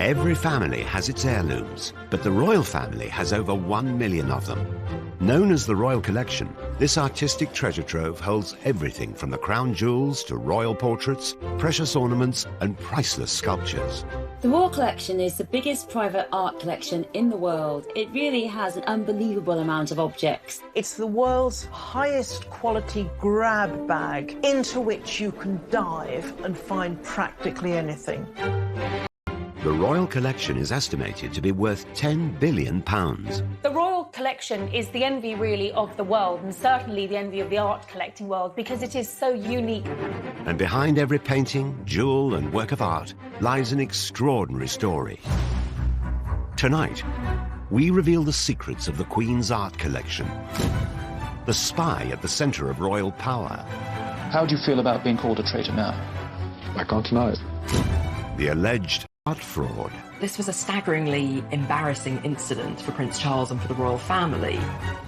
Every family has its heirlooms, but the royal family has over 1 million of them. Known as the Royal Collection, this artistic treasure trove holds everything from the crown jewels to royal portraits, precious ornaments and priceless sculptures. The Royal Collection is the biggest private art collection in the world. It really has an unbelievable amount of objects. It's the world's highest quality grab bag into which you can dive and find practically anything. The Royal Collection is estimated to be worth £10 billion. The Royal Collection is the envy, really, of the world, and certainly the envy of the art collecting world, because it is so unique. And behind every painting, jewel and work of art lies an extraordinary story. Tonight, we reveal the secrets of the Queen's art collection, the spy at the centre of royal power. How do you feel about being called a traitor now? I can't deny it. The alleged art fraud. This was a staggeringly embarrassing incident for Prince Charles and for the royal family.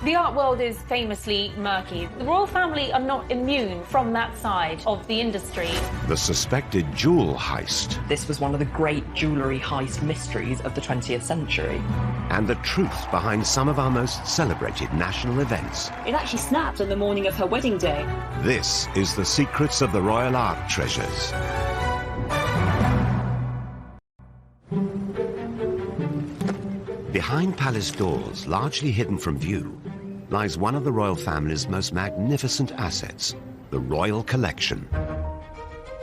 The art world is famously murky. The royal family are not immune from that side of the industry. The suspected jewel heist. This was one of the great jewellery heist mysteries of the 20th century. And the truth behind some of our most celebrated national events. It actually snapped on the morning of her wedding day. This is the secrets of the royal art treasures. Behind palace doors, largely hidden from view, lies one of the royal family's most magnificent assets, the Royal Collection.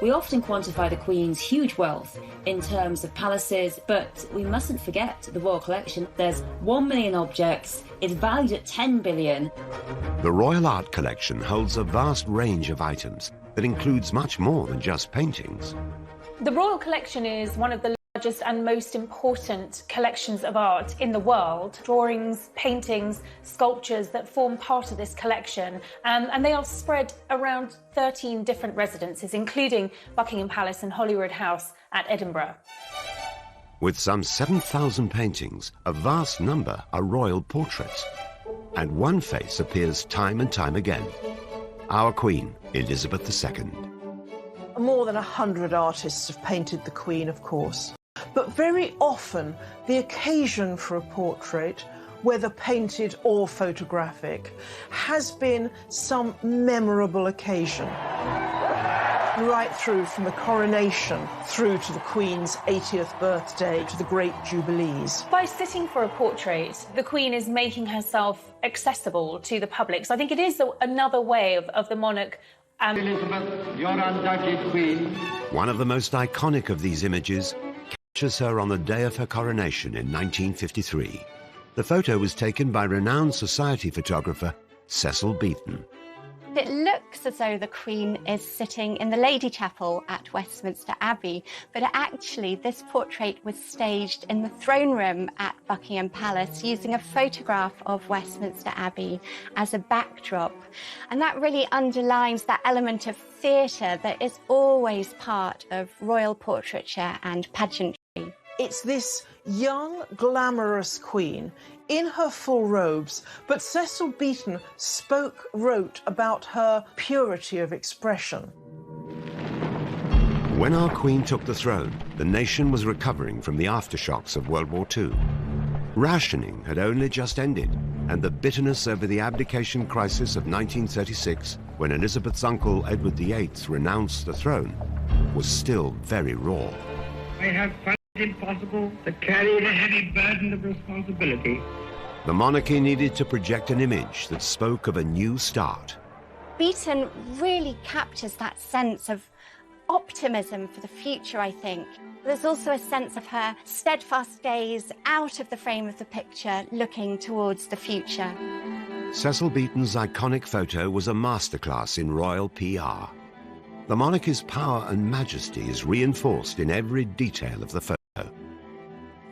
We often quantify the Queen's huge wealth in terms of palaces, but we mustn't forget the Royal Collection. There's 1 million objects. It's valued at 10 billion. The Royal Art Collection holds a vast range of items that includes much more than just paintings. The Royal Collection is one of the largest and most important collections of art in the world. Drawings, paintings, sculptures that form part of this collection, and they are spread around 13 different residences, including Buckingham Palace and Holyrood House at Edinburgh. With some 7,000 paintings, a vast number are royal portraits. And one face appears time and time again. Our Queen, Elizabeth II. More than 100 artists have painted the Queen, of course. But very often, the occasion for a portrait, whether painted or photographic, has been some memorable occasion. Right through from the coronation through to the Queen's 80th birthday to the great Jubilees. By sitting for a portrait, the Queen is making herself accessible to the public. So I think it is another way of the monarch. Elizabeth, your undoubted Queen. One of the most iconic of these images captures her on the day of her coronation in 1953. The photo was taken by renowned society photographer Cecil Beaton. It looks as though the Queen is sitting in the Lady Chapel at Westminster Abbey, but actually this portrait was staged in the throne room at Buckingham Palace using a photograph of Westminster Abbey as a backdrop. And that really underlines that element of theatre that is always part of royal portraiture and pageantry. It's this young, glamorous Queen in her full robes, but Cecil Beaton wrote about her purity of expression. When our Queen took the throne, the nation was recovering from the aftershocks of World War II. Rationing had only just ended, and the bitterness over the abdication crisis of 1936, when Elizabeth's uncle Edward VIII renounced the throne, was still very raw. I have found it impossible to carry the heavy burden of responsibility. The monarchy needed to project an image that spoke of a new start. Beaton really captures that sense of optimism for the future, I think. There's also a sense of her steadfast gaze out of the frame of the picture, looking towards the future. Cecil Beaton's iconic photo was a masterclass in royal PR. The monarchy's power and majesty is reinforced in every detail of the photo.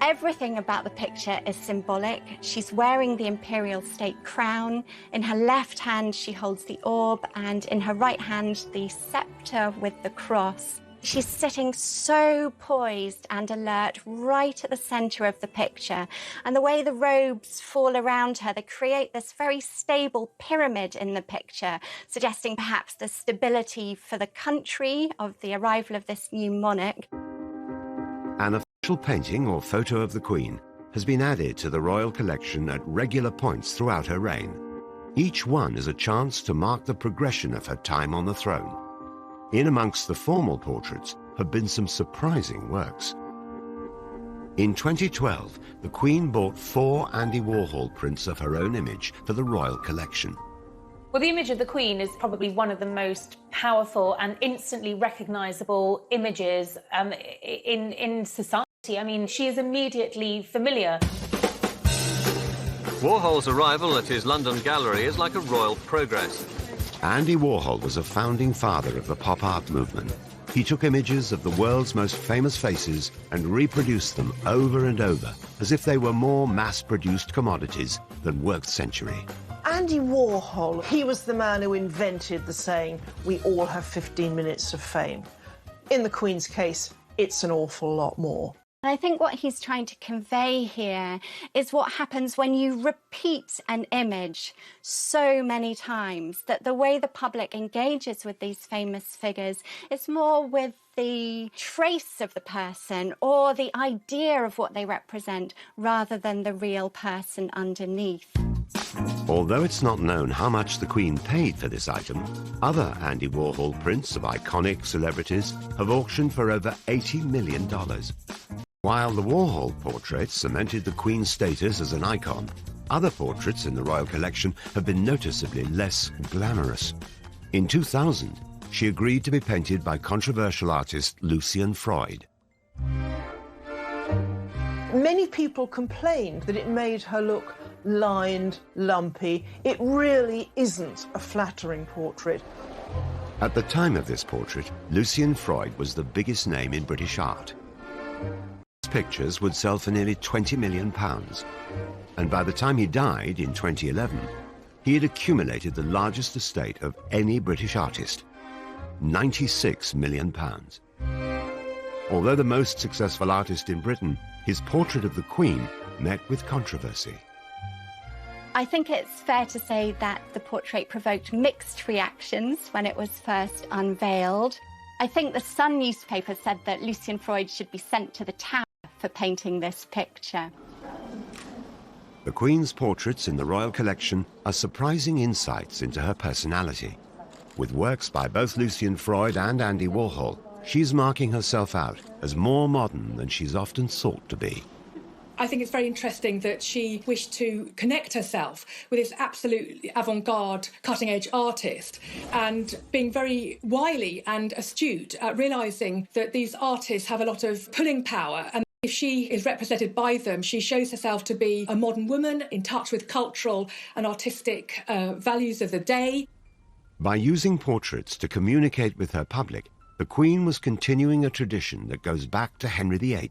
Everything about the picture is symbolic. She's wearing the imperial state crown. In her left hand, she holds the orb, and in her right hand, the scepter with the cross. She's sitting so poised and alert right at the centre of the picture. And the way the robes fall around her, they create this very stable pyramid in the picture, suggesting perhaps the stability for the country of the arrival of this new monarch. And special painting or photo of the Queen has been added to the royal collection at regular points throughout her reign. Each one is a chance to mark the progression of her time on the throne. In amongst the formal portraits have been some surprising works. In 2012, the Queen bought 4 Andy Warhol prints of her own image for the royal collection. Well, the image of the Queen is probably one of the most powerful and instantly recognisable images in society. I mean, she is immediately familiar. Warhol's arrival at his London gallery is like a royal progress. Andy Warhol was a founding father of the pop art movement. He took images of the world's most famous faces and reproduced them over and over, as if they were more mass-produced commodities than worked century. Andy Warhol, he was the man who invented the saying, "We all have 15 minutes of fame." In the Queen's case, it's an awful lot more. And I think what he's trying to convey here is what happens when you repeat an image so many times, that the way the public engages with these famous figures is more with the trace of the person or the idea of what they represent rather than the real person underneath. Although it's not known how much the Queen paid for this item, other Andy Warhol prints of iconic celebrities have auctioned for over $80 million. While the Warhol portraits cemented the Queen's status as an icon, other portraits in the royal collection have been noticeably less glamorous. In 2000, she agreed to be painted by controversial artist Lucian Freud. Many people complained that it made her look lined, lumpy. It really isn't a flattering portrait. At the time of this portrait, Lucian Freud was the biggest name in British art. His pictures would sell for nearly £20 million, and by the time he died in 2011, he had accumulated the largest estate of any British artist, £96 million. Although the most successful artist in Britain, his portrait of the Queen met with controversy. I think it's fair to say that the portrait provoked mixed reactions when it was first unveiled. I think the Sun newspaper said that Lucian Freud should be sent to the Tower for painting this picture. The Queen's portraits in the royal collection are surprising insights into her personality. With works by both Lucian Freud and Andy Warhol, she's marking herself out as more modern than she's often thought to be. I think it's very interesting that she wished to connect herself with this absolute avant-garde, cutting-edge artist, and being very wily and astute at realising that these artists have a lot of pulling power, and if she is represented by them, she shows herself to be a modern woman in touch with cultural and artistic values of the day. By using portraits to communicate with her public, the Queen was continuing a tradition that goes back to Henry VIII.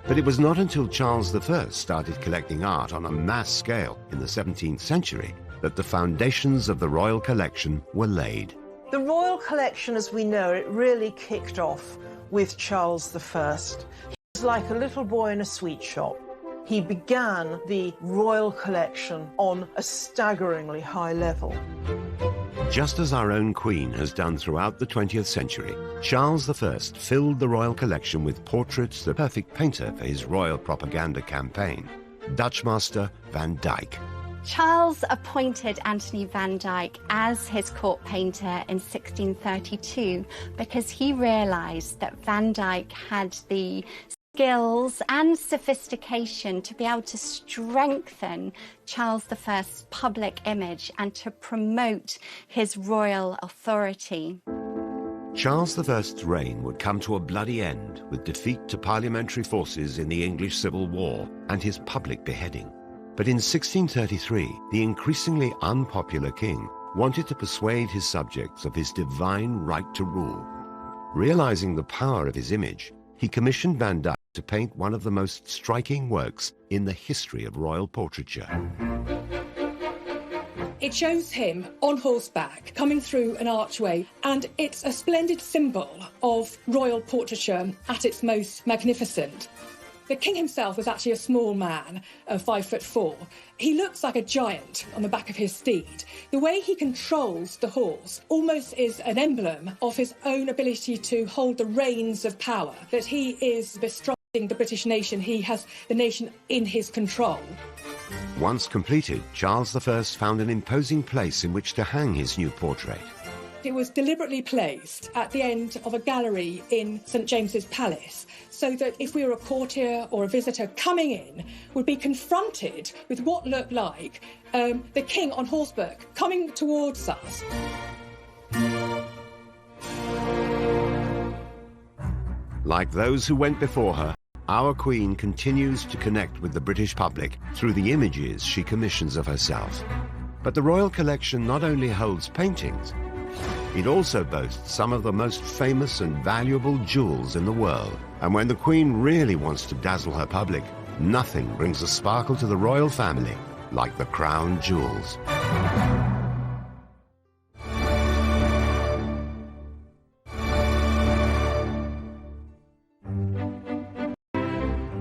But it was not until Charles I started collecting art on a mass scale in the 17th century that the foundations of the royal collection were laid. The royal collection, as we know it, really kicked off with Charles I. He was like a little boy in a sweet shop. He began the royal collection on a staggeringly high level. Just as our own Queen has done throughout the 20th century, Charles I filled the royal collection with portraits, the perfect painter for his royal propaganda campaign, Dutch master Van Dyck. Charles appointed Anthony van Dyck as his court painter in 1632 because he realised that Van Dyck had the skills and sophistication to be able to strengthen Charles I's public image and to promote his royal authority. Charles I's reign would come to a bloody end with defeat to parliamentary forces in the English Civil War and his public beheading. But in 1633, the increasingly unpopular king wanted to persuade his subjects of his divine right to rule. Realizing the power of his image, he commissioned Van Dyck to paint one of the most striking works in the history of royal portraiture. It shows him on horseback coming through an archway, and it's a splendid symbol of royal portraiture at its most magnificent. The king himself was actually a small man of 5'4". He looks like a giant on the back of his steed. The way he controls the horse almost is an emblem of his own ability to hold the reins of power, that he is bestrutting the British nation. He has the nation in his control. Once completed, Charles I found an imposing place in which to hang his new portrait. It was deliberately placed at the end of a gallery in St James's Palace, so that if we were a courtier or a visitor coming in, would be confronted with what looked like the king on horseback coming towards us. Like those who went before her, our Queen continues to connect with the British public through the images she commissions of herself. But the Royal Collection not only holds paintings, it also boasts some of the most famous and valuable jewels in the world. And when the Queen really wants to dazzle her public, nothing brings a sparkle to the royal family like the crown jewels.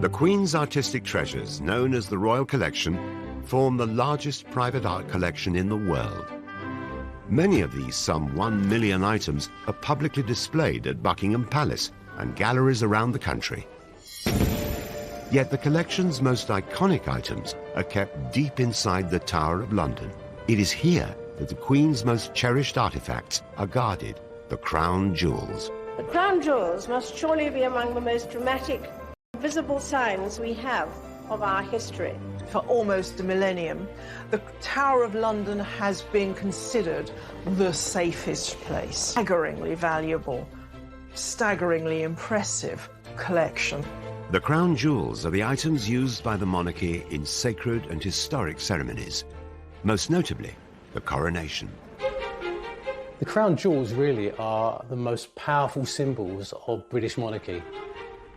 The Queen's artistic treasures, known as the Royal Collection, form the largest private art collection in the world. Many of these some 1 million items are publicly displayed at Buckingham Palace and galleries around the country. Yet the collection's most iconic items are kept deep inside the Tower of London. It is here that the Queen's most cherished artifacts are guarded, the crown jewels. The crown jewels must surely be among the most dramatic, visible signs we have of our history. For almost a millennium, the Tower of London has been considered the safest place. Staggeringly valuable, staggeringly impressive collection. The crown jewels are the items used by the monarchy in sacred and historic ceremonies, most notably the coronation. The crown jewels really are the most powerful symbols of British monarchy.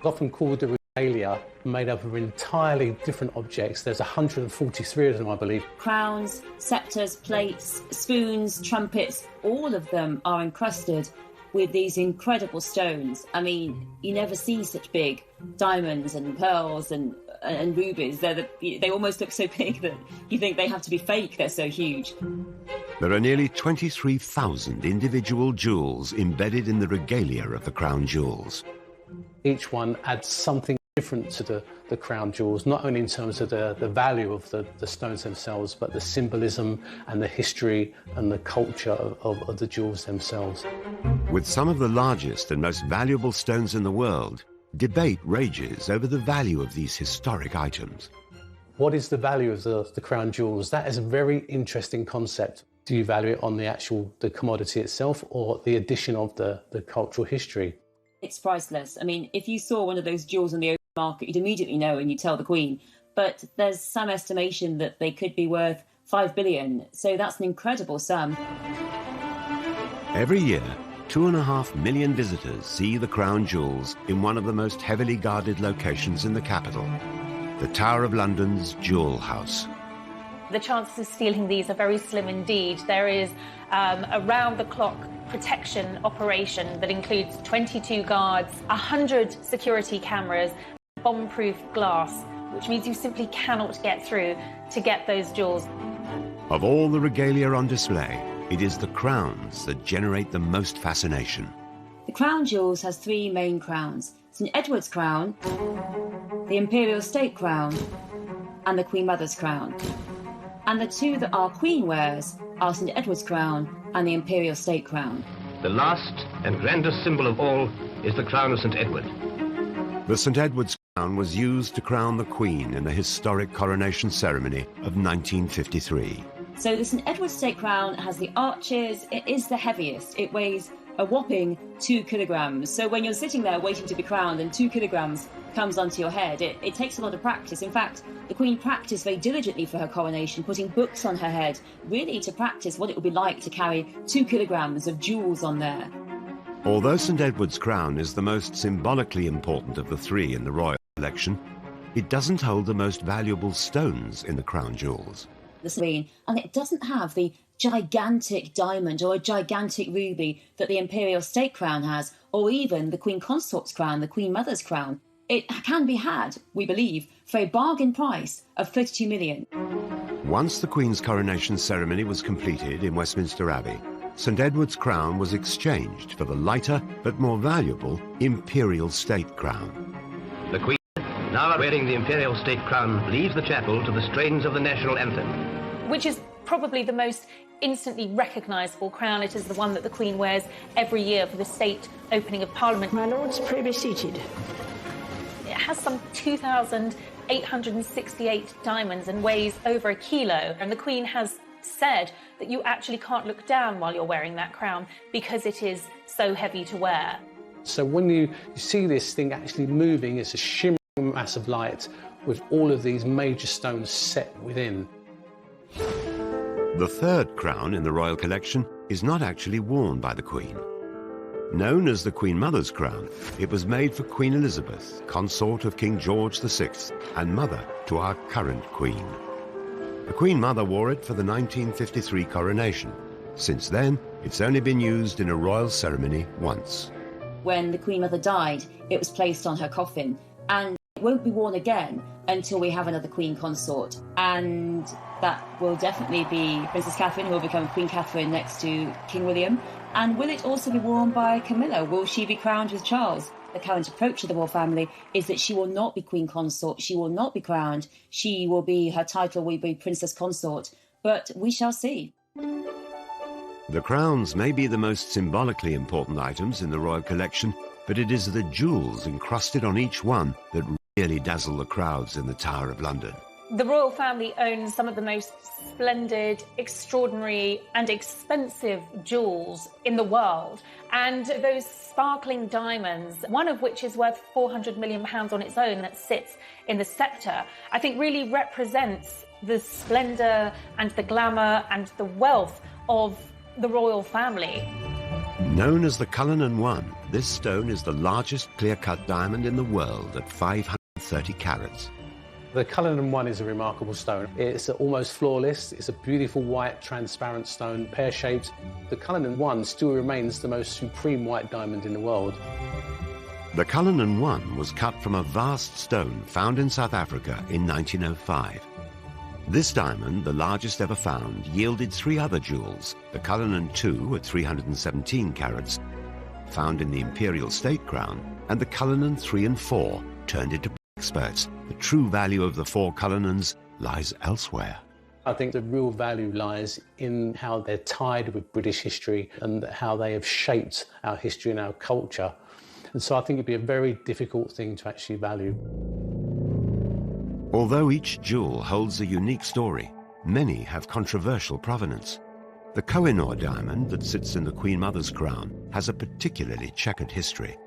Often called the regalia, made up of entirely different objects. There's 143 of them, I believe. Crowns, sceptres, plates, spoons, trumpets, all of them are encrusted with these incredible stones. I mean, you never see such big diamonds and pearls and rubies. They almost look so big that you think they have to be fake, they're so huge. There are nearly 23,000 individual jewels embedded in the regalia of the crown jewels. Each one adds something different to the crown jewels, not only in terms of the value of the stones themselves, but the symbolism and the history and the culture of the jewels themselves. With some of the largest and most valuable stones in the world, debate rages over the value of these historic items. What is the value of the crown jewels? That is a very interesting concept. Do you value it on the commodity itself or the addition of the cultural history? It's priceless. I mean, if you saw one of those jewels on the open market, you'd immediately know and you'd tell the Queen. But there's some estimation that they could be worth $5 billion. So that's an incredible sum. Every year, 2.5 million visitors see the crown jewels in one of the most heavily guarded locations in the capital, the Tower of London's Jewel House. The chances of stealing these are very slim indeed. There is a round-the-clock protection operation that includes 22 guards, 100 security cameras, bomb-proof glass, which means you simply cannot get through to get those jewels. Of all the regalia on display, it is the crowns that generate the most fascination. The crown jewels has 3 main crowns: St Edward's crown, the Imperial State crown, and the Queen Mother's crown. And the 2 that our Queen wears are St Edward's crown and the Imperial State crown. The last and grandest symbol of all is the crown of St Edward. The St Edward's crown was used to crown the Queen in the historic coronation ceremony of 1953. So the St Edward's State crown has the arches. It is the heaviest. It weighs a whopping 2 kilograms. So when you're sitting there waiting to be crowned and 2 kilograms comes onto your head, it takes a lot of practice. In fact, the Queen practiced very diligently for her coronation, putting books on her head, really to practice what it would be like to carry 2 kilograms of jewels on there. Although St Edward's crown is the most symbolically important of the 3 in the royal collection, it doesn't hold the most valuable stones in the crown jewels. And it doesn't have the gigantic diamond or a gigantic ruby that the Imperial State crown has, or even the Queen Consort's crown, the Queen Mother's crown. It can be had, we believe, for a bargain price of 32 million. Once the Queen's coronation ceremony was completed in Westminster Abbey, St Edward's crown was exchanged for the lighter but more valuable Imperial State Crown. The Queen, now wearing the Imperial State Crown, leaves the chapel to the strains of the national anthem. Which is probably the most instantly recognisable crown. It is the one that the Queen wears every year for the state opening of Parliament. My lords, pray be seated. It has some 2,868 diamonds and weighs over a kilo. And the Queen has said that you actually can't look down while you're wearing that crown because it is so heavy to wear. So when you see this thing actually moving, it's a shimmering mass of light with all of these major stones set within. The third crown in the royal collection is not actually worn by the Queen. Known as the Queen Mother's crown, it was made for Queen Elizabeth, consort of King George VI and mother to our current Queen. The Queen Mother wore it for the 1953 coronation. Since then, it's only been used in a royal ceremony once. When the Queen Mother died, it was placed on her coffin, and it won't be worn again until we have another Queen consort. And that will definitely be Princess Catherine, who will become Queen Catherine next to King William. And will it also be worn by Camilla? Will she be crowned with Charles? The current approach to the royal family is that she will not be Queen Consort, she will not be crowned, her title will be Princess Consort, but we shall see. The crowns may be the most symbolically important items in the royal collection, but it is the jewels encrusted on each one that really dazzle the crowds in the Tower of London. The royal family owns some of the most splendid, extraordinary and expensive jewels in the world. And those sparkling diamonds, one of which is worth £400 million on its own that sits in the sceptre, I think really represents the splendour and the glamour and the wealth of the royal family. Known as the Cullinan One, this stone is the largest clear-cut diamond in the world at 530 carats. The Cullinan One is a remarkable stone. It's almost flawless. It's a beautiful white, transparent stone, pear-shaped. The Cullinan One still remains the most supreme white diamond in the world. The Cullinan One was cut from a vast stone found in South Africa in 1905. This diamond, the largest ever found, yielded three other jewels, the Cullinan II at 317 carats, found in the Imperial State Crown, and the Cullinan III and IV, turned into experts. The true value of the four Cullinans lies elsewhere. I think the real value lies in how they're tied with British history and how they have shaped our history and our culture. And so I think it'd be a very difficult thing to actually value. Although each jewel holds a unique story, many have controversial provenance. The Kohinoor diamond that sits in the Queen Mother's crown has a particularly checkered history.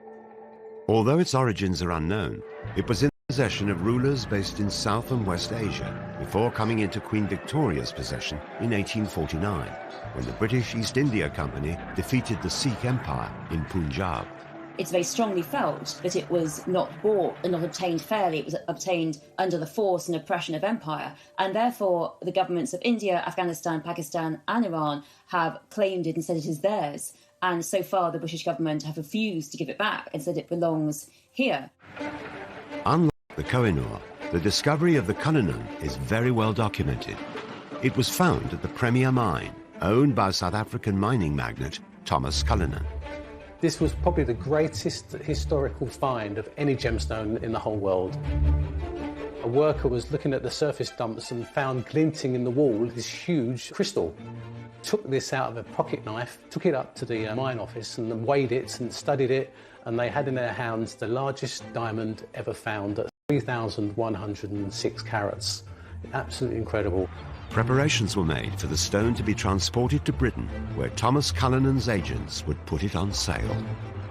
Although its origins are unknown, it was in possession of rulers based in South and West Asia before coming into Queen Victoria's possession in 1849, when the British East India Company defeated the Sikh Empire in Punjab. It's very strongly felt that it was not bought and not obtained fairly. It was obtained under the force and oppression of empire. And therefore, the governments of India, Afghanistan, Pakistan and Iran have claimed it and said it is theirs. And so far, the British government have refused to give it back and said it belongs here. Unlike the Kohinoor, the discovery of the Cullinan is very well documented. It was found at the Premier Mine, owned by South African mining magnate Thomas Cullinan. This was probably the greatest historical find of any gemstone in the whole world. A worker was looking at the surface dumps and found glinting in the wall this huge crystal. Took this out of a pocket knife, took it up to the mine office and weighed it and studied it, and they had in their hands the largest diamond ever found at 3,106 carats. Absolutely incredible. Preparations were made for the stone to be transported to Britain, where Thomas Cullinan's agents would put it on sale.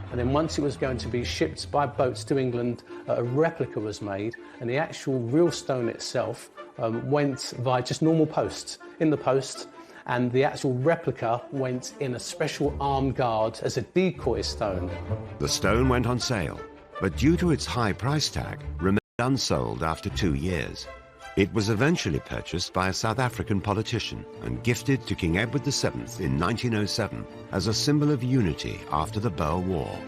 And then once it was going to be shipped by boats to England, a replica was made, and the actual real stone itself went via just normal posts in the post, and the actual replica went in a special armed guard as a decoy stone. The stone went on sale, but due to its high price tag, remained unsold after 2 years. It was eventually purchased by a South African politician and gifted to King Edward VII in 1907 as a symbol of unity after the Boer War.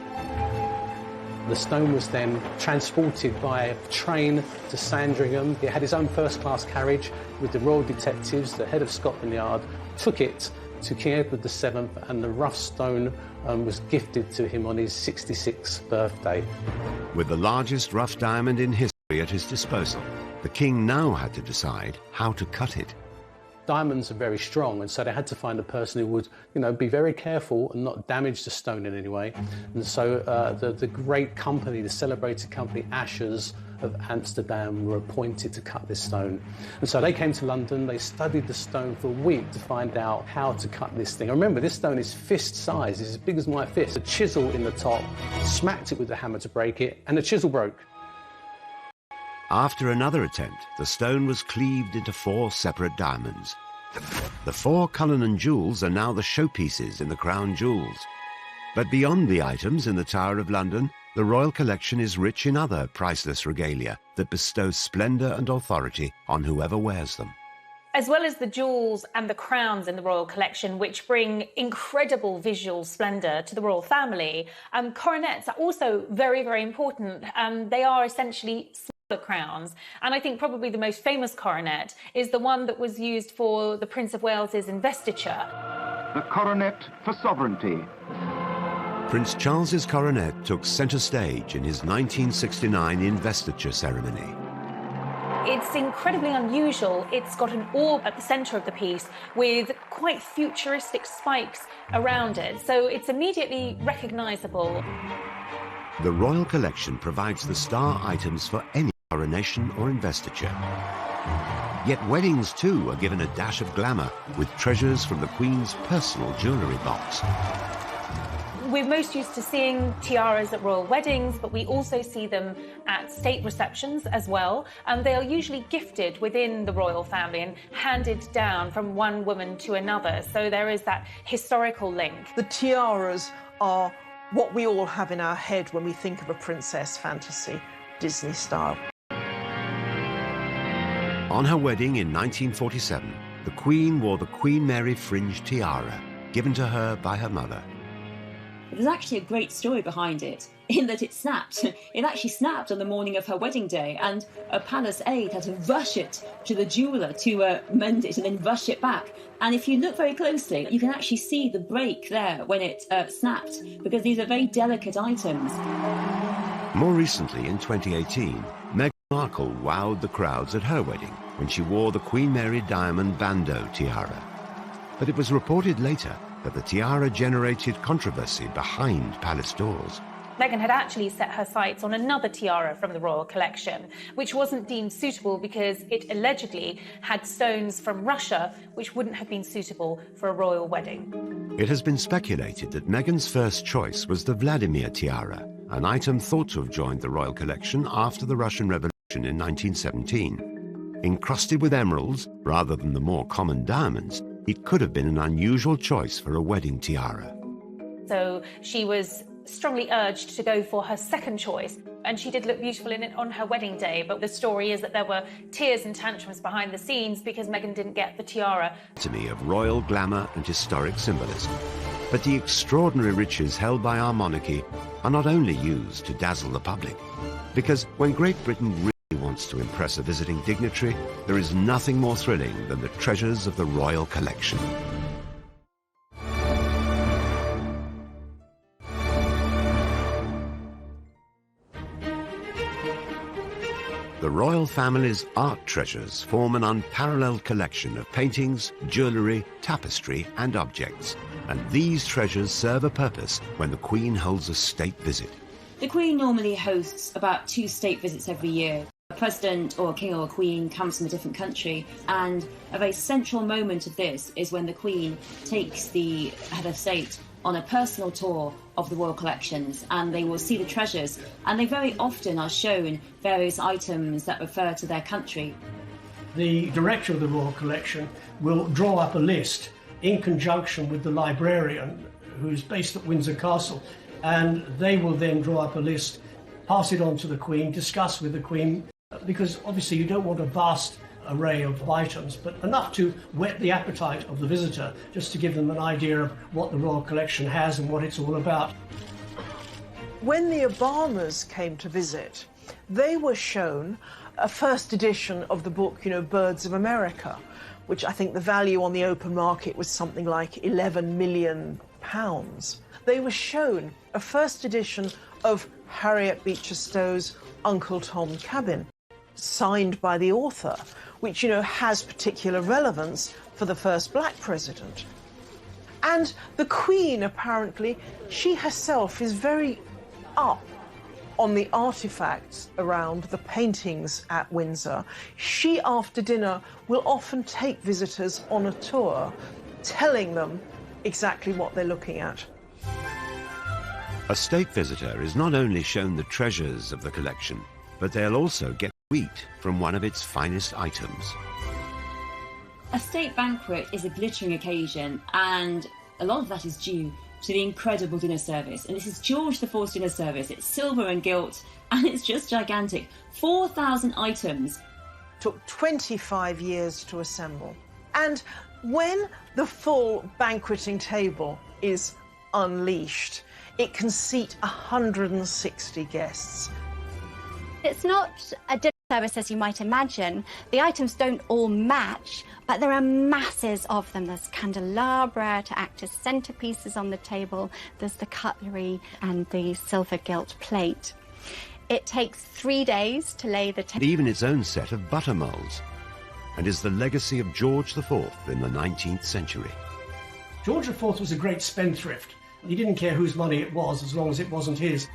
The stone was then transported by train to Sandringham. It had its own first-class carriage with the royal detectives. The head of Scotland Yard took it to King Edward VII, and the rough stone was gifted to him on his 66th birthday. With the largest rough diamond in history at his disposal, the king now had to decide how to cut it. Diamonds are very strong, and so they had to find a person who would, be very careful and not damage the stone in any way. And so the great company, the celebrated company Ashers of Amsterdam, were appointed to cut this stone. And so they came to London, they studied the stone for a week to find out how to cut this thing. And remember, this stone is fist size, it's as big as my fist. A chisel in the top, smacked it with the hammer to break it, and the chisel broke. After another attempt, the stone was cleaved into 4 separate diamonds. The 4 Cullinan jewels are now the showpieces in the crown jewels. But beyond the items in the Tower of London, the royal collection is rich in other priceless regalia that bestow splendour and authority on whoever wears them. As well as the jewels and the crowns in the royal collection, which bring incredible visual splendour to the royal family, coronets are also very, very important. They are essentially smaller crowns. And I think probably the most famous coronet is the one that was used for the Prince of Wales's investiture. The coronet for sovereignty. Prince Charles's coronet took centre stage in his 1969 investiture ceremony. It's incredibly unusual. It's got an orb at the centre of the piece with quite futuristic spikes around it, so it's immediately recognisable. The royal collection provides the star items for any coronation or investiture. Yet weddings too are given a dash of glamour with treasures from the Queen's personal jewellery box. We're most used to seeing tiaras at royal weddings, but we also see them at state receptions as well. And they are usually gifted within the royal family and handed down from one woman to another. So there is that historical link. The tiaras are what we all have in our head when we think of a princess fantasy, Disney style. On her wedding in 1947, the Queen wore the Queen Mary fringe tiara, given to her by her mother. There's actually a great story behind it, in that it snapped. It actually snapped on the morning of her wedding day, and a palace aide had to rush it to the jeweller to mend it and then rush it back. And if you look very closely, you can actually see the break there when it snapped, because these are very delicate items. More recently, in 2018, Meghan Markle wowed the crowds at her wedding when she wore the Queen Mary diamond bandeau tiara. But it was reported later that the tiara generated controversy behind palace doors. Meghan had actually set her sights on another tiara from the royal collection, which wasn't deemed suitable because it allegedly had stones from Russia, which wouldn't have been suitable for a royal wedding. It has been speculated that Meghan's first choice was the Vladimir tiara, an item thought to have joined the royal collection after the Russian Revolution in 1917. Encrusted with emeralds, rather than the more common diamonds, it could have been an unusual choice for a wedding tiara. So she was strongly urged to go for her second choice, and she did look beautiful in it on her wedding day, but the story is that there were tears and tantrums behind the scenes because Meghan didn't get the tiara. To me, of royal glamour and historic symbolism. But the extraordinary riches held by our monarchy are not only used to dazzle the public, because when Great Britain really wants to impress a visiting dignitary, there is nothing more thrilling than the treasures of the royal collection. The royal family's art treasures form an unparalleled collection of paintings, jewellery, tapestry and objects. And these treasures serve a purpose when the Queen holds a state visit. The Queen normally hosts about 2 state visits every year. A president or a king or a queen comes from a different country, and a very central moment of this is when the Queen takes the head of state on a personal tour of the royal collections, and they will see the treasures, and they very often are shown various items that refer to their country. The director of the royal collection will draw up a list in conjunction with the librarian who's based at Windsor Castle, and they will then draw up a list, pass it on to the Queen, discuss with the Queen, because obviously you don't want a vast array of items, but enough to whet the appetite of the visitor, just to give them an idea of what the royal collection has and what it's all about. When the Obamas came to visit, they were shown a first edition of the book, Birds of America, which I think the value on the open market was something like £11 million. They were shown a first edition of Harriet Beecher Stowe's Uncle Tom Cabin, signed by the author, which, has particular relevance for the first black president. And the Queen, apparently, she herself is very up on the artifacts around the paintings at Windsor. She, after dinner, will often take visitors on a tour, telling them exactly what they're looking at. A state visitor is not only shown the treasures of the collection, but they'll also get wheat from one of its finest items. A state banquet is a glittering occasion, and a lot of that is due to the incredible dinner service. And this is George IV's dinner service. It's silver and gilt, and it's just gigantic. 4,000 items. Took 25 years to assemble. And when the full banqueting table is unleashed, it can seat 160 guests. It's not a dinner service as you might imagine. The items don't all match, but there are masses of them. There's candelabra to act as centerpieces on the table. There's the cutlery and the silver gilt plate. It takes 3 days to lay the table. Even its own set of butter molds, and is the legacy of George IV in the 19th century. George IV was a great spendthrift. He didn't care whose money it was as long as it wasn't his.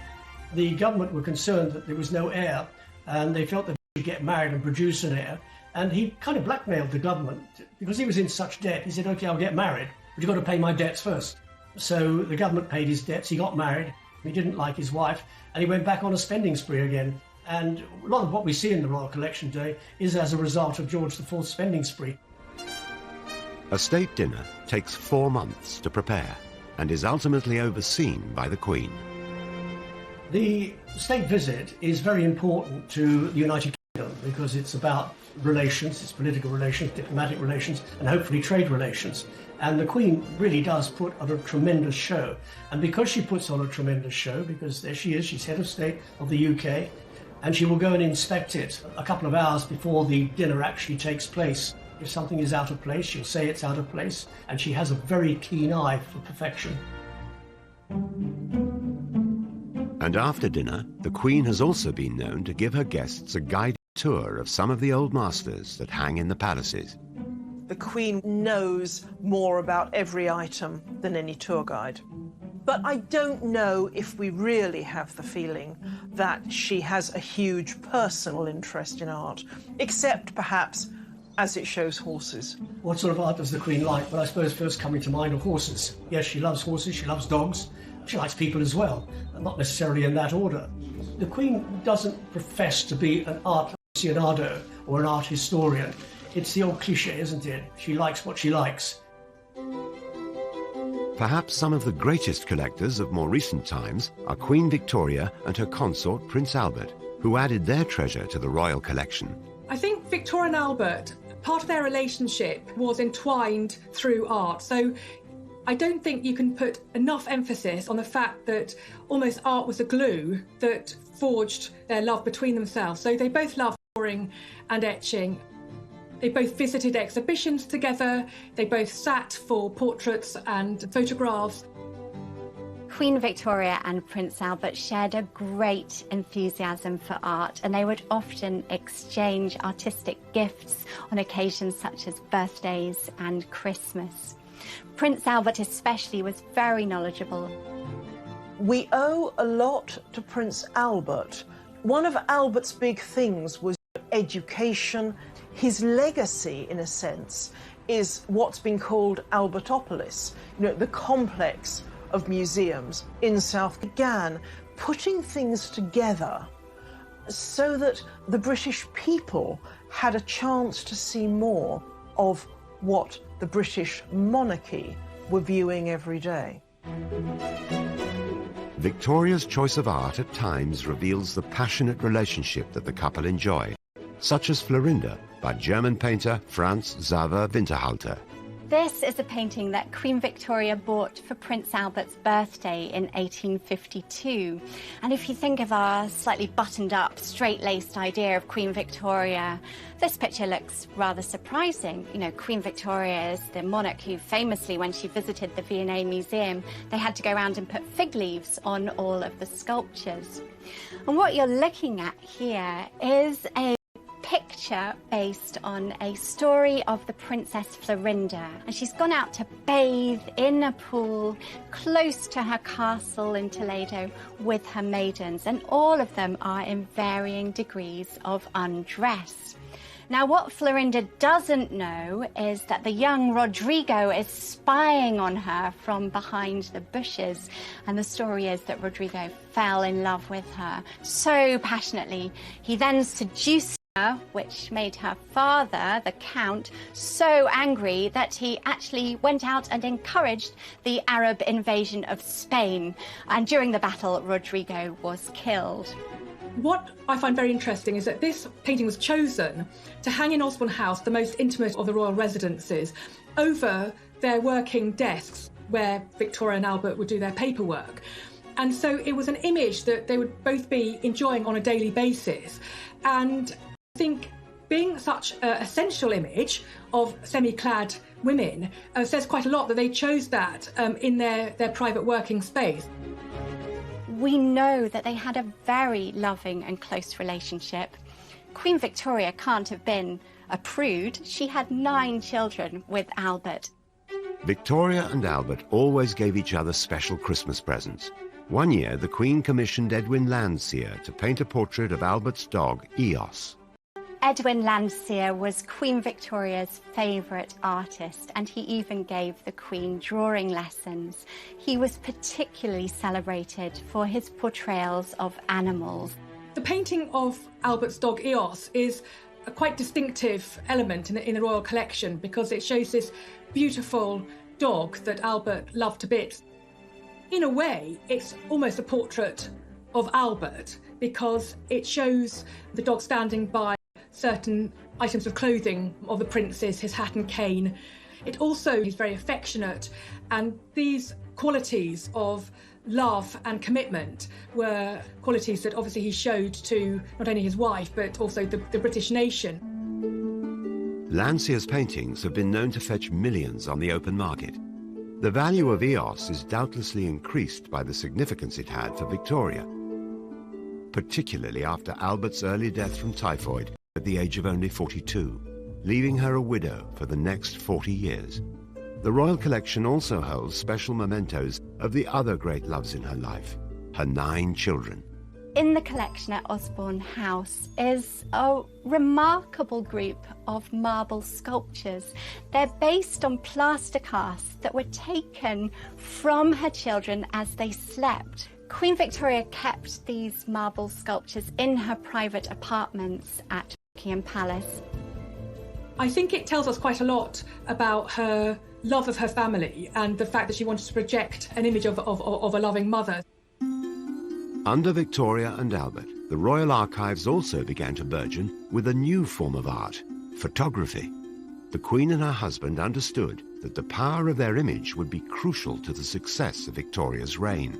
The government were concerned that there was no heir, and they felt that he should get married and produce an heir. And he kind of blackmailed the government because he was in such debt. He said, OK, I'll get married, but you've got to pay my debts first. So the government paid his debts. He got married. He didn't like his wife, and he went back on a spending spree again. And a lot of what we see in the Royal Collection Day is as a result of George IV's spending spree. A state dinner takes 4 months to prepare and is ultimately overseen by the Queen. The state visit is very important to the United Kingdom because it's about relations, it's political relations, diplomatic relations, and hopefully trade relations. And the Queen really does put on a tremendous show. And because she puts on a tremendous show, because there she is, she's head of state of the UK, and she will go and inspect it a couple of hours before the dinner actually takes place. If something is out of place, she'll say it's out of place, and she has a very keen eye for perfection. And after dinner, the Queen has also been known to give her guests a guided tour of some of the old masters that hang in the palaces. The Queen knows more about every item than any tour guide. But I don't know if we really have the feeling that she has a huge personal interest in art, except perhaps as it shows horses. What sort of art does the Queen like? Well, I suppose first coming to mind are horses. Yes, she loves horses, she loves dogs, she likes people as well, not necessarily in that order. The Queen doesn't profess to be an art aficionado or an art historian. It's the old cliché, isn't it? She likes what she likes. Perhaps some of the greatest collectors of more recent times are Queen Victoria and her consort Prince Albert, who added their treasure to the royal collection. I think Victoria and Albert, part of their relationship was entwined through art. So I don't think you can put enough emphasis on the fact that almost art was the glue that forged their love between themselves. So they both loved drawing and etching. They both visited exhibitions together. They both sat for portraits and photographs. Queen Victoria and Prince Albert shared a great enthusiasm for art, and they would often exchange artistic gifts on occasions such as birthdays and Christmas. Prince Albert especially was very knowledgeable. We owe a lot to Prince Albert. One of Albert's big things was education. His legacy, in a sense, is what's been called Albertopolis, the complex of museums in South. Began putting things together so that the British people had a chance to see more of what the British monarchy were viewing every day. Victoria's choice of art at times reveals the passionate relationship that the couple enjoyed, such as Florinda by German painter Franz Xaver Winterhalter. This is a painting that Queen Victoria bought for Prince Albert's birthday in 1852. And if you think of our slightly buttoned up, straight-laced idea of Queen Victoria, this picture looks rather surprising. You know, Queen Victoria is the monarch who famously, when she visited the V&A Museum, they had to go around and put fig leaves on all of the sculptures. And what you're looking at here is a picture based on a story of the Princess Florinda, and she's gone out to bathe in a pool close to her castle in Toledo with her maidens, and all of them are in varying degrees of undress. Now, what Florinda doesn't know is that the young Rodrigo is spying on her from behind the bushes, and the story is that Rodrigo fell in love with her so passionately he then seduced her, which made her father, the Count, so angry that he actually went out and encouraged the Arab invasion of Spain. And during the battle, Rodrigo was killed. What I find very interesting is that this painting was chosen to hang in Osborne House, the most intimate of the royal residences, over their working desks where Victoria and Albert would do their paperwork. And so it was an image that they would both be enjoying on a daily basis. And I think being such an essential image of semi-clad women says quite a lot that they chose that in their private working space. We know that they had a very loving and close relationship. Queen Victoria can't have been a prude. She had 9 children with Albert. Victoria and Albert always gave each other special Christmas presents. One year, the Queen commissioned Edwin Landseer to paint a portrait of Albert's dog, Eos. Edwin Landseer was Queen Victoria's favourite artist, and he even gave the Queen drawing lessons. He was particularly celebrated for his portrayals of animals. The painting of Albert's dog Eos is a quite distinctive element in the royal collection because it shows this beautiful dog that Albert loved to bits. In a way, it's almost a portrait of Albert because it shows the dog standing by certain items of clothing of the princes, his hat and cane. It also is very affectionate, and these qualities of love and commitment were qualities that obviously he showed to not only his wife but also the British nation. Landseer's paintings have been known to fetch millions on the open market. The value of Eos is doubtlessly increased by the significance it had for Victoria, particularly after Albert's early death from typhoid at the age of only 42, leaving her a widow for the next 40 years. The Royal Collection also holds special mementos of the other great loves in her life, her 9 children. In the collection at Osborne House is a remarkable group of marble sculptures. They're based on plaster casts that were taken from her children as they slept. Queen Victoria kept these marble sculptures in her private apartments at Buckingham Palace. I think it tells us quite a lot about her love of her family and the fact that she wanted to project an image of a loving mother. Under Victoria and Albert, the Royal Archives also began to burgeon with a new form of art, photography. The Queen and her husband understood that the power of their image would be crucial to the success of Victoria's reign.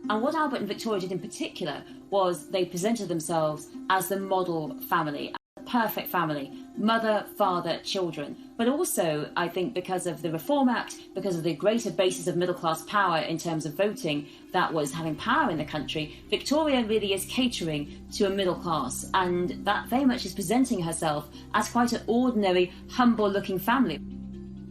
And what Albert and Victoria did in particular was they presented themselves as the model family, a perfect family, mother, father, children. But also, I think because of the Reform Act, because of the greater basis of middle-class power in terms of voting that was having power in the country, Victoria really is catering to a middle class, and that very much is presenting herself as quite an ordinary, humble-looking family.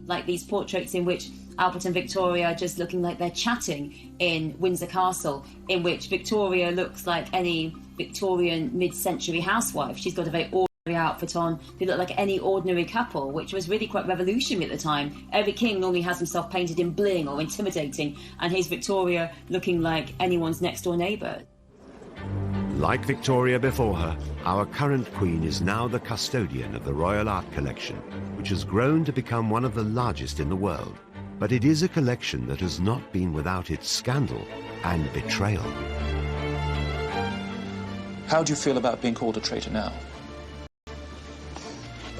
Like these portraits in which Albert and Victoria are just looking like they're chatting in Windsor Castle, in which Victoria looks like any Victorian mid-century housewife. She's got a very ordinary outfit on. They look like any ordinary couple, which was really quite revolutionary at the time. Every king normally has himself painted in bling or intimidating, and here's Victoria looking like anyone's next-door neighbour. Like Victoria before her, our current Queen is now the custodian of the Royal Art Collection, which has grown to become one of the largest in the world. But it is a collection that has not been without its scandal and betrayal. How do you feel about being called a traitor now?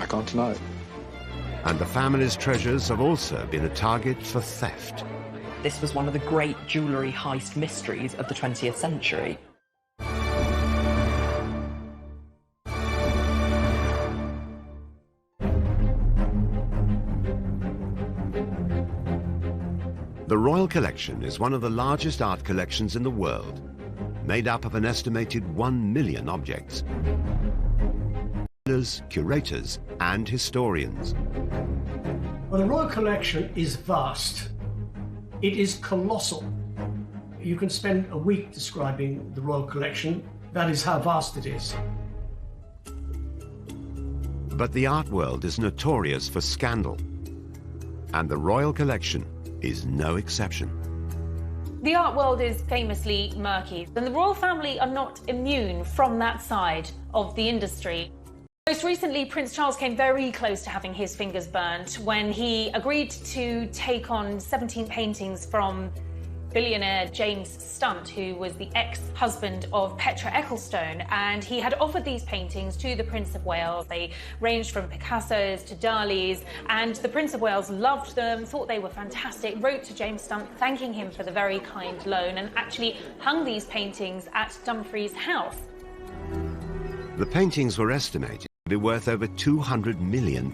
I can't deny it. And the family's treasures have also been a target for theft. This was one of the great jewellery heist mysteries of the 20th century. The Royal Collection is one of the largest art collections in the world, made up of an estimated 1 million objects. Curators and historians. Well, the Royal Collection is vast. It is colossal. You can spend a week describing the Royal Collection. That is how vast it is. But the art world is notorious for scandal, and the Royal Collection is no exception. The art world is famously murky, and the royal family are not immune from that side of the industry. Most recently, Prince Charles came very close to having his fingers burnt when he agreed to take on 17 paintings from billionaire James Stunt, who was the ex-husband of Petra Ecclestone, and he had offered these paintings to the Prince of Wales. They ranged from Picasso's to Dali's, and the Prince of Wales loved them, thought they were fantastic, wrote to James Stunt thanking him for the very kind loan, and actually hung these paintings at Dumfries House. The paintings were estimated to be worth over £200 million,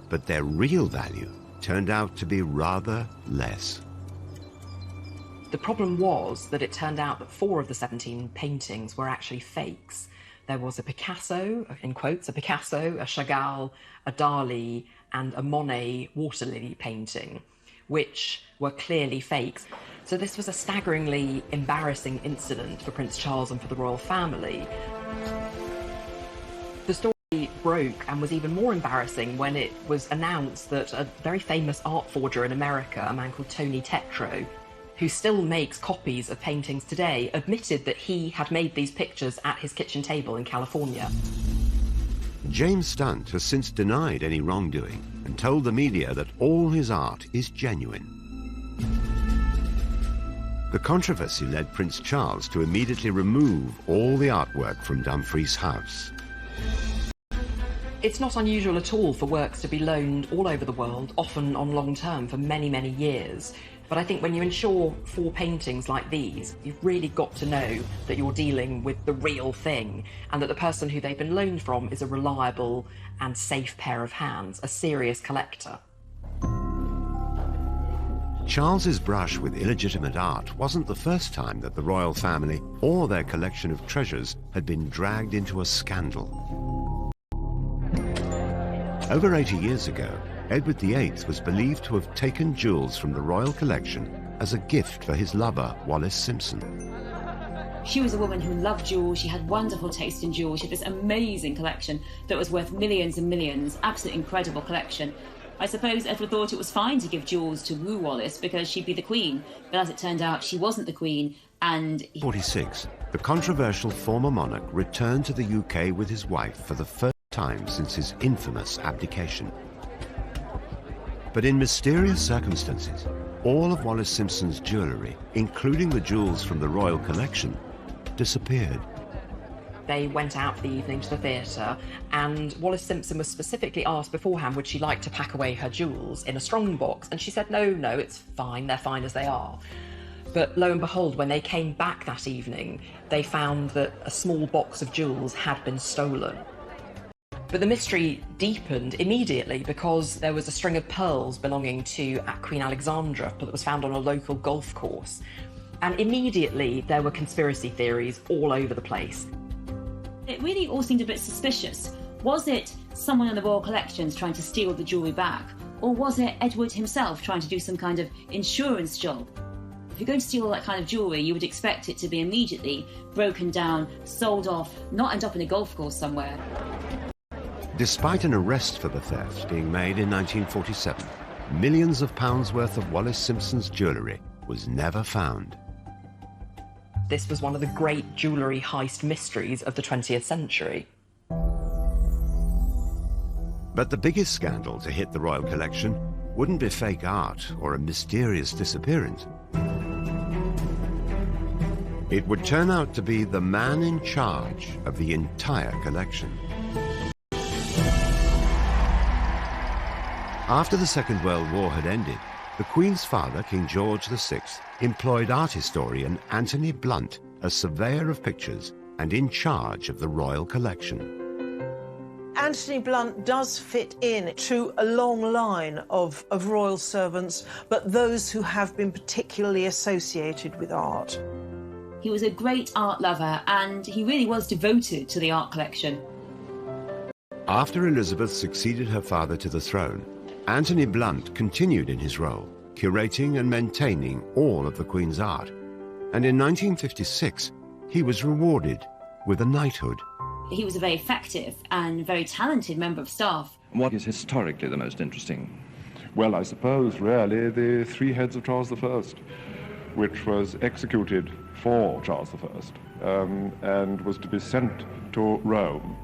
but their real value turned out to be rather less. The problem was that it turned out that 4 of the 17 paintings were actually fakes. There was a Picasso, in quotes, a Picasso, a Chagall, a Dali, and a Monet water lily painting, which were clearly fakes. So this was a staggeringly embarrassing incident for Prince Charles and for the royal family. The story broke and was even more embarrassing when it was announced that a very famous art forger in America, a man called Tony Tetreault, who still makes copies of paintings today, admitted that he had made these pictures at his kitchen table in California. James Stunt has since denied any wrongdoing and told the media that all his art is genuine. The controversy led Prince Charles to immediately remove all the artwork from Dumfries House. It's not unusual at all for works to be loaned all over the world, often on long term for many, many years. But I think when you insure 4 paintings like these, you've really got to know that you're dealing with the real thing and that the person who they've been loaned from is a reliable and safe pair of hands, a serious collector. Charles's brush with illegitimate art wasn't the first time that the royal family or their collection of treasures had been dragged into a scandal. Over 80 years ago, Edward VIII was believed to have taken jewels from the royal collection as a gift for his lover, Wallis Simpson. She was a woman who loved jewels. She had wonderful taste in jewels. She had this amazing collection that was worth millions and millions, absolutely incredible collection. I suppose Edward thought it was fine to give jewels to woo Wallis because she'd be the queen, but as it turned out, she wasn't the queen, and... 46, the controversial former monarch returned to the UK with his wife for the first time since his infamous abdication. But in mysterious circumstances, all of Wallis Simpson's jewellery, including the jewels from the royal collection, disappeared. They went out for the evening to the theatre, and Wallis Simpson was specifically asked beforehand would she like to pack away her jewels in a strong box, and she said no, it's fine, they're fine as they are. But lo and behold, when they came back that evening, they found that a small box of jewels had been stolen. But the mystery deepened immediately because there was a string of pearls belonging to Queen Alexandra that was found on a local golf course. And immediately there were conspiracy theories all over the place. It really all seemed a bit suspicious. Was it someone in the royal collections trying to steal the jewellery back? Or was it Edward himself trying to do some kind of insurance job? If you're going to steal all that kind of jewellery, you would expect it to be immediately broken down, sold off, not end up in a golf course somewhere. Despite an arrest for the theft being made in 1947, millions of pounds worth of Wallis Simpson's jewellery was never found. This was one of the great jewellery heist mysteries of the 20th century. But the biggest scandal to hit the royal collection wouldn't be fake art or a mysterious disappearance. It would turn out to be the man in charge of the entire collection. After the Second World War had ended, the Queen's father, King George VI, employed art historian Anthony Blunt as surveyor of pictures and in charge of the royal collection. Anthony Blunt does fit in to a long line of royal servants, but those who have been particularly associated with art. He was a great art lover and he really was devoted to the art collection. After Elizabeth succeeded her father to the throne, Anthony Blunt continued in his role, curating and maintaining all of the Queen's art. And in 1956, he was rewarded with a knighthood. He was a very effective and very talented member of staff. What is historically the most interesting? Well, I suppose really the three heads of Charles I, which was executed for Charles I and was to be sent to Rome.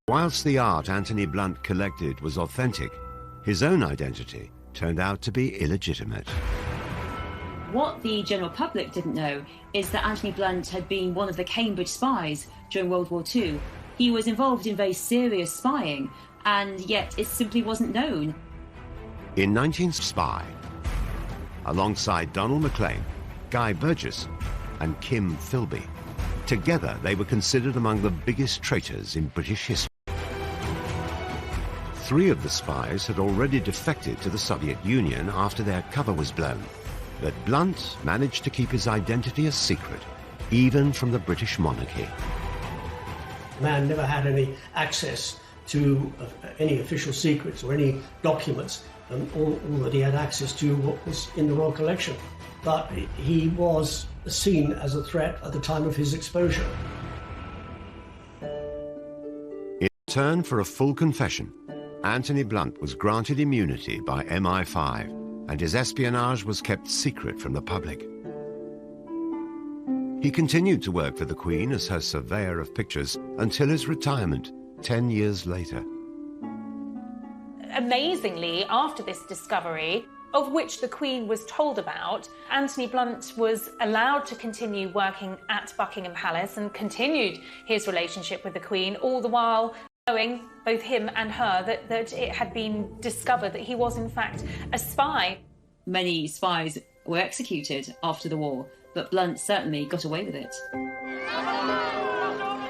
Whilst the art Anthony Blunt collected was authentic, his own identity turned out to be illegitimate. What the general public didn't know is that Anthony Blunt had been one of the Cambridge spies during World War II. He was involved in very serious spying, and yet it simply wasn't known. In 19spy, alongside Donald Maclean, Guy Burgess, and Kim Philby, together they were considered among the biggest traitors in British history. 3 of the spies had already defected to the Soviet Union after their cover was blown. But Blunt managed to keep his identity a secret, even from the British monarchy. The man never had any access to any official secrets or any documents. All that he had access to was in the royal collection. But he was seen as a threat at the time of his exposure. In return for a full confession, Anthony Blunt was granted immunity by MI5, and his espionage was kept secret from the public. He continued to work for the Queen as her surveyor of pictures until his retirement 10 years later. Amazingly, after this discovery, of which the Queen was told about, Anthony Blunt was allowed to continue working at Buckingham Palace and continued his relationship with the Queen, all the while knowing, both him and her, that it had been discovered that he was in fact a spy. Many spies were executed after the war, but Blunt certainly got away with it.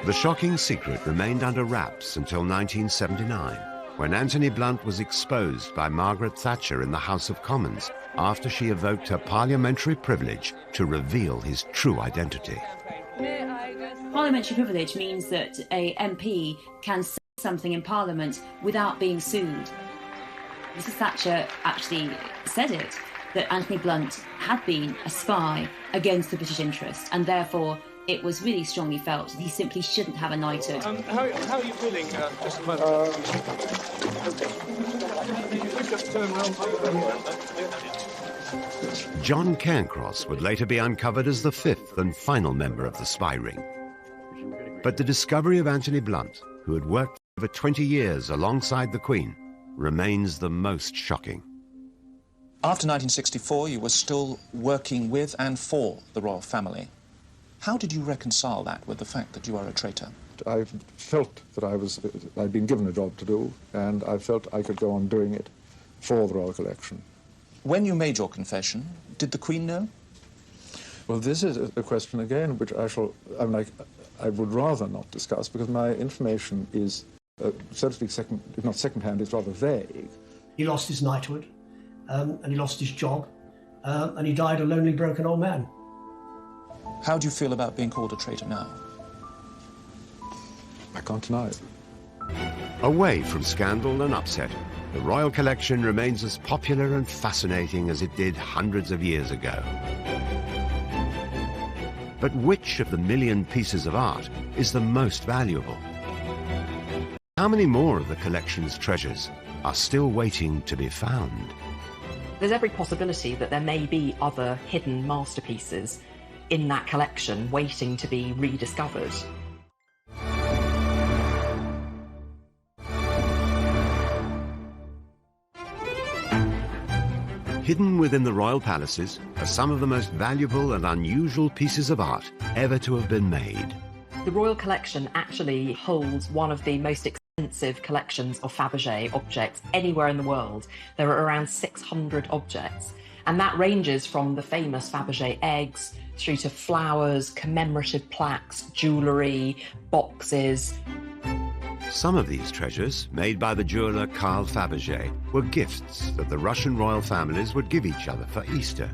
The shocking secret remained under wraps until 1979, when Anthony Blunt was exposed by Margaret Thatcher in the House of Commons after she evoked her parliamentary privilege to reveal his true identity. Parliamentary privilege means that a MP can say something in Parliament without being sued. Mrs. Thatcher actually said it, that Anthony Blunt had been a spy against the British interest, and therefore it was really strongly felt that he simply shouldn't have a knighthood. How are you feeling just a moment? Just turn around. John Cairncross would later be uncovered as the 5th and final member of the spy ring. But the discovery of Anthony Blunt, who had worked for over 20 years alongside the Queen, remains the most shocking. After 1964, you were still working with and for the royal family. How did you reconcile that with the fact that you are a traitor? I felt that I'd been given a job to do, and I felt I could go on doing it for the royal collection. When you made your confession, did the Queen know? Well, this is a question again which I would rather not discuss, because my information is, so to speak, if not second-hand, it's rather vague. He lost his knighthood, and he lost his job, and he died a lonely, broken old man. How do you feel about being called a traitor now? I can't deny it. Away from scandal and upset, the royal collection remains as popular and fascinating as it did hundreds of years ago. But which of the million pieces of art is the most valuable? How many more of the collection's treasures are still waiting to be found? There's every possibility that there may be other hidden masterpieces in that collection waiting to be rediscovered. Hidden within the royal palaces are some of the most valuable and unusual pieces of art ever to have been made. The royal collection actually holds one of the most extensive collections of Fabergé objects anywhere in the world. There are around 600 objects, and that ranges from the famous Fabergé eggs through to flowers, commemorative plaques, jewellery, boxes. Some of these treasures, made by the jeweller Carl Fabergé, were gifts that the Russian royal families would give each other for Easter.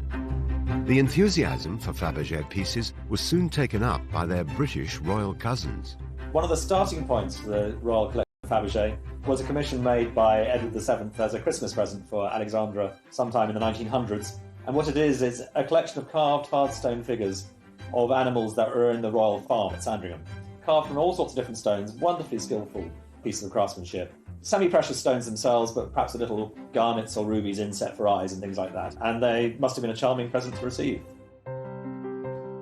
The enthusiasm for Fabergé pieces was soon taken up by their British royal cousins. One of the starting points for the Royal Collection of Fabergé was a commission made by Edward VII as a Christmas present for Alexandra sometime in the 1900s. And what it is a collection of carved hard stone figures of animals that were in the royal farm at Sandringham. Carved from all sorts of different stones, wonderfully skillful pieces of craftsmanship. Semi-precious stones themselves, but perhaps a little garnets or rubies inset for eyes and things like that. And they must have been a charming present to receive.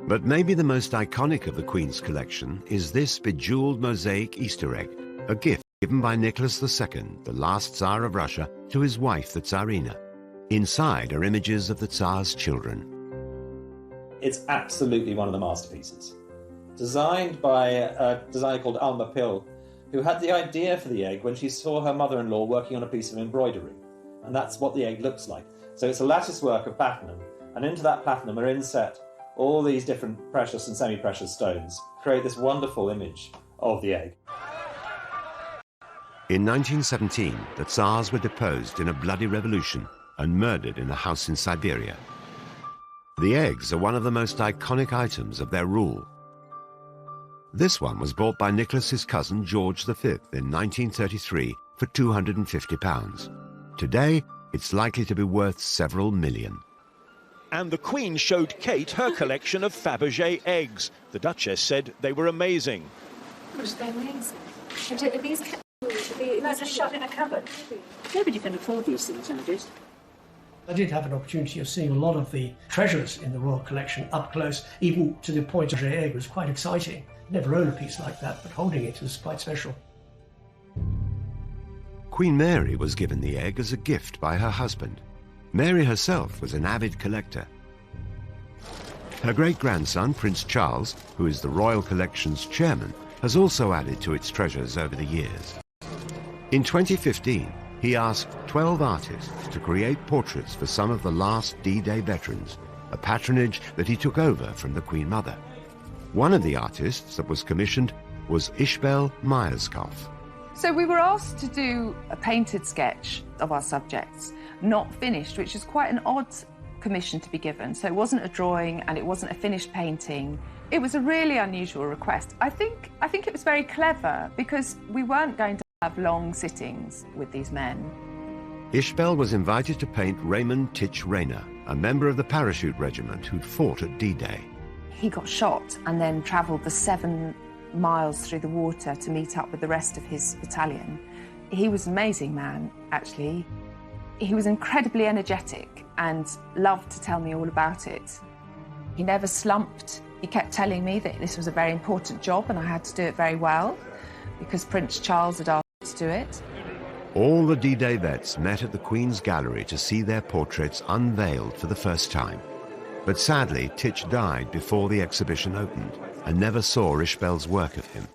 But maybe the most iconic of the Queen's collection is this bejeweled mosaic Easter egg, a gift given by Nicholas II, the last Tsar of Russia, to his wife, the Tsarina. Inside are images of the Tsar's children. It's absolutely one of the masterpieces. Designed by a designer called Alma Pill, who had the idea for the egg when she saw her mother-in-law working on a piece of embroidery. And that's what the egg looks like. So it's a lattice work of platinum, and into that platinum are inset all these different precious and semi-precious stones, create this wonderful image of the egg. In 1917, the Tsars were deposed in a bloody revolution and murdered in a house in Siberia. The eggs are one of the most iconic items of their rule. This one was bought by Nicholas's cousin George V in 1933 for £250. Today, it's likely to be worth several million. And the Queen showed Kate her collection of Fabergé eggs. The Duchess said they were amazing. They're amazing. These are shut in a cupboard. Nobody can afford these things nowadays. I did have an opportunity of seeing a lot of the treasures in the Royal Collection up close, even to the point of the egg was quite exciting. Never owned a piece like that, but holding it was quite special. Queen Mary was given the egg as a gift by her husband. Mary herself was an avid collector. Her great-grandson, Prince Charles, who is the Royal Collection's chairman, has also added to its treasures over the years. In 2015, he asked 12 artists to create portraits for some of the last D-Day veterans, a patronage that he took over from the Queen Mother. One of the artists that was commissioned was Ishbel Myerscough. So we were asked to do a painted sketch of our subjects, not finished, which is quite an odd commission to be given. So it wasn't a drawing and it wasn't a finished painting. It was a really unusual request. I think it was very clever because we weren't going to have long sittings with these men. Ishbel was invited to paint Raymond Titch Rayner, a member of the parachute regiment who'd fought at D-Day. He got shot and then travelled the 7 miles through the water to meet up with the rest of his battalion. He was an amazing man, actually. He was incredibly energetic and loved to tell me all about it. He never slumped. He kept telling me that this was a very important job and I had to do it very well because Prince Charles had asked me to do it. All the D-Day vets met at the Queen's Gallery to see their portraits unveiled for the first time. But sadly, Titch died before the exhibition opened and never saw Ishbel's work of him.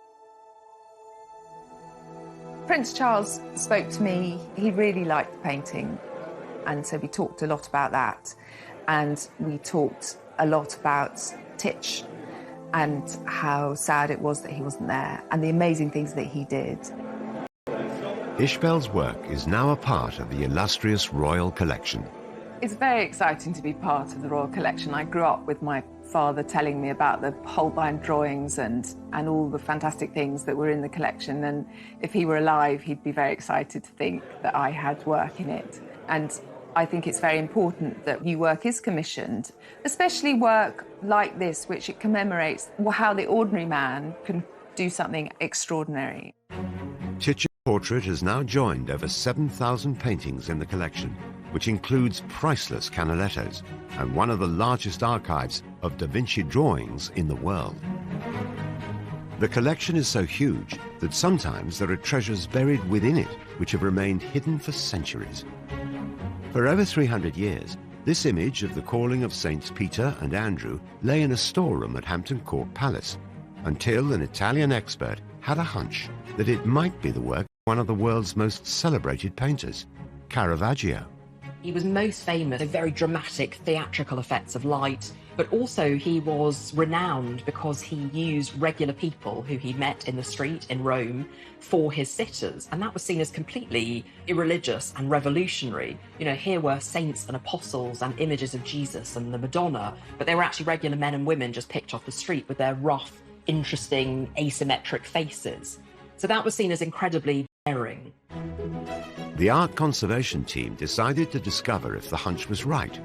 Prince Charles spoke to me. He really liked the painting, and so we talked a lot about that. And we talked a lot about Titch and how sad it was that he wasn't there and the amazing things that he did. Ishbel's work is now a part of the illustrious Royal Collection. It's very exciting to be part of the Royal Collection. I grew up with my father telling me about the Holbein drawings and all the fantastic things that were in the collection. And if he were alive, he'd be very excited to think that I had work in it. And I think it's very important that new work is commissioned, especially work like this, which it commemorates how the ordinary man can do something extraordinary. Titch's portrait has now joined over 7,000 paintings in the collection, which includes priceless Canalettos and one of the largest archives of Da Vinci drawings in the world. The collection is so huge that sometimes there are treasures buried within it which have remained hidden for centuries. For over 300 years, this image of the calling of Saints Peter and Andrew lay in a storeroom at Hampton Court Palace, until an Italian expert had a hunch that it might be the work one of the world's most celebrated painters, Caravaggio. He was most famous for very dramatic theatrical effects of light, but also he was renowned because he used regular people who he met in the street in Rome for his sitters, and that was seen as completely irreligious and revolutionary. You know, here were saints and apostles and images of Jesus and the Madonna, but they were actually regular men and women just picked off the street with their rough, interesting, asymmetric faces. So that was seen as incredibly daring. The art conservation team decided to discover if the hunch was right.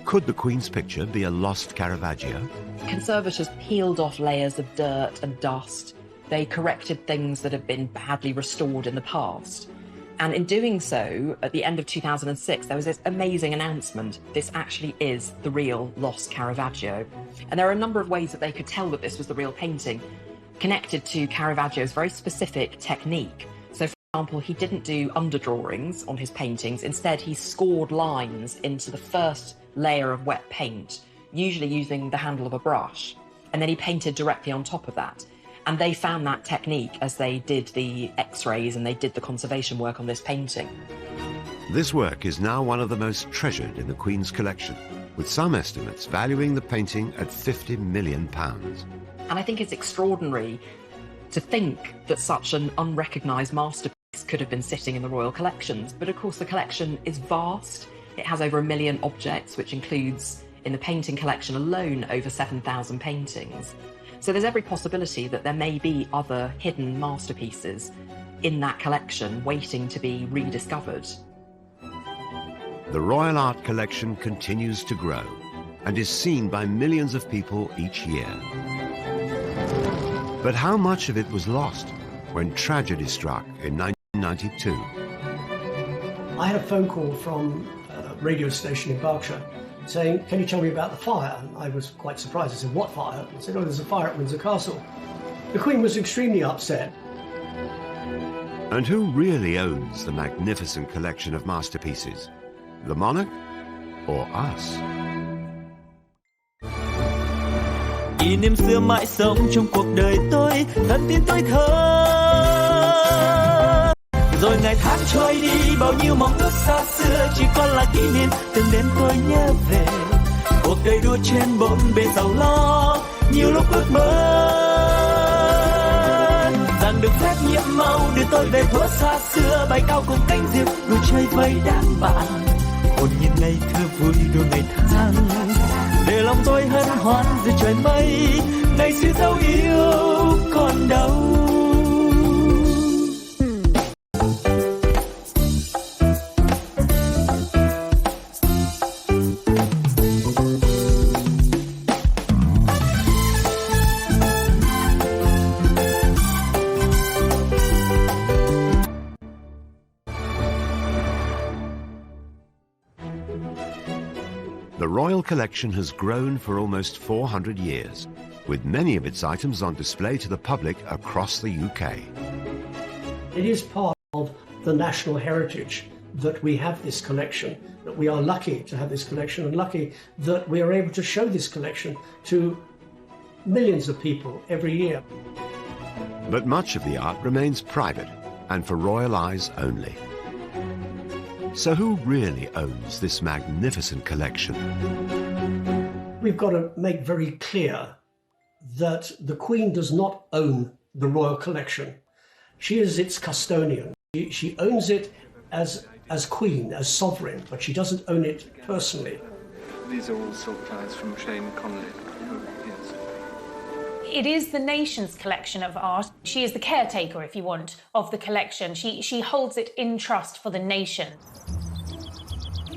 Could the Queen's picture be a lost Caravaggio? Conservators peeled off layers of dirt and dust. They corrected things that had been badly restored in the past. And in doing so, at the end of 2006, there was this amazing announcement. This actually is the real lost Caravaggio. And there are a number of ways that they could tell that this was the real painting, connected to Caravaggio's very specific technique. So, for example, he didn't do underdrawings on his paintings. Instead, he scored lines into the first layer of wet paint, usually using the handle of a brush. And then he painted directly on top of that. And they found that technique as they did the X-rays and they did the conservation work on this painting. This work is now one of the most treasured in the Queen's collection, with some estimates valuing the painting at £50 million. And I think it's extraordinary to think that such an unrecognised masterpiece could have been sitting in the royal collections. But of course the collection is vast. It has over 1 million objects, which includes, in the painting collection alone, over 7,000 paintings. So there's every possibility that there may be other hidden masterpieces in that collection waiting to be rediscovered. The Royal Art Collection continues to grow and is seen by millions of people each year. But how much of it was lost when tragedy struck in 1992? I had a phone call from a radio station in Berkshire saying, "Can you tell me about the fire?" And I was quite surprised. I said, "What fire?" I said, "Oh, there's a fire at Windsor Castle." The Queen was extremely upset. And who really owns the magnificent collection of masterpieces? The monarch or us? Kỷ niệm xưa mãi sống trong cuộc đời tôi, thân tin tôi thơ. Rồi ngày tháng trôi đi, bao nhiêu mong ước xa xưa chỉ còn là kỷ niệm. Từng đêm tôi nhớ về cuộc đời đua trên bốn bề giàu lo, nhiều lúc ước mơ rằng được phép nhiệm màu đưa tôi về thuở xa xưa, bay cao cùng cánh diều đua chơi với đám bạn. Hồn nhiên ngày thơ vui đua ngày tháng, để lòng tôi hân hoan dưới trời mây, ngày xưa dấu yêu còn đâu. The Royal Collection has grown for almost 400 years, with many of its items on display to the public across the UK. It is part of the national heritage that we have this collection, that we are lucky to have this collection and lucky that we are able to show this collection to millions of people every year. But much of the art remains private and for royal eyes only. So who really owns this magnificent collection? We've got to make very clear that the Queen does not own the royal collection. She is its custodian. She owns it as Queen, as sovereign, but she doesn't own it personally. These are all silk ties from Shane Connolly. Yes. It is the nation's collection of art. She is the caretaker, if you want, of the collection. She holds it in trust for the nation.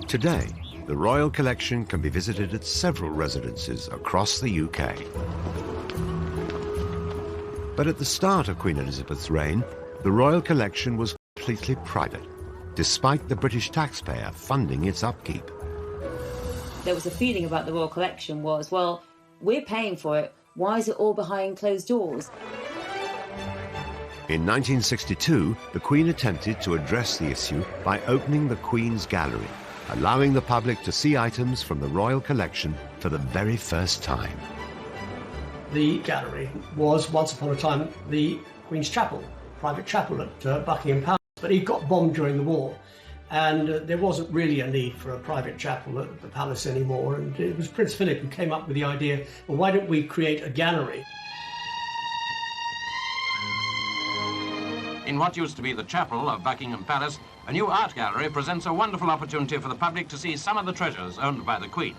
Today, the Royal Collection can be visited at several residences across the UK. But at the start of Queen Elizabeth's reign, the Royal Collection was completely private, despite the British taxpayer funding its upkeep. There was a feeling about the Royal Collection was, well, we're paying for it, why is it all behind closed doors? In 1962, the Queen attempted to address the issue by opening the Queen's Gallery, allowing the public to see items from the Royal Collection for the very first time. The gallery was once upon a time the Queen's Chapel, private chapel at Buckingham Palace. but it got bombed during the war. And there wasn't really a need for a private chapel at the palace anymore. And it was Prince Philip who came up with the idea, well, why don't we create a gallery? In what used to be the chapel of Buckingham Palace, a new art gallery presents a wonderful opportunity for the public to see some of the treasures owned by the Queen.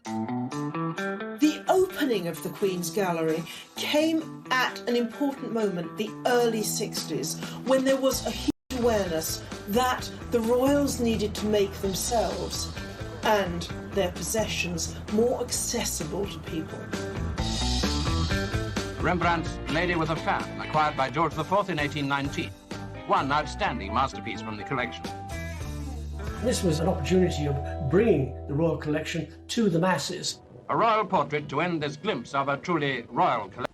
The opening of the Queen's Gallery came at an important moment, the early 60s, when there was a huge awareness that the royals needed to make themselves and their possessions more accessible to people. Rembrandt's Lady with a Fan, acquired by George IV in 1819. One outstanding masterpiece from the collection. This was an opportunity of bringing the royal collection to the masses. A royal portrait to end this glimpse of a truly royal collection.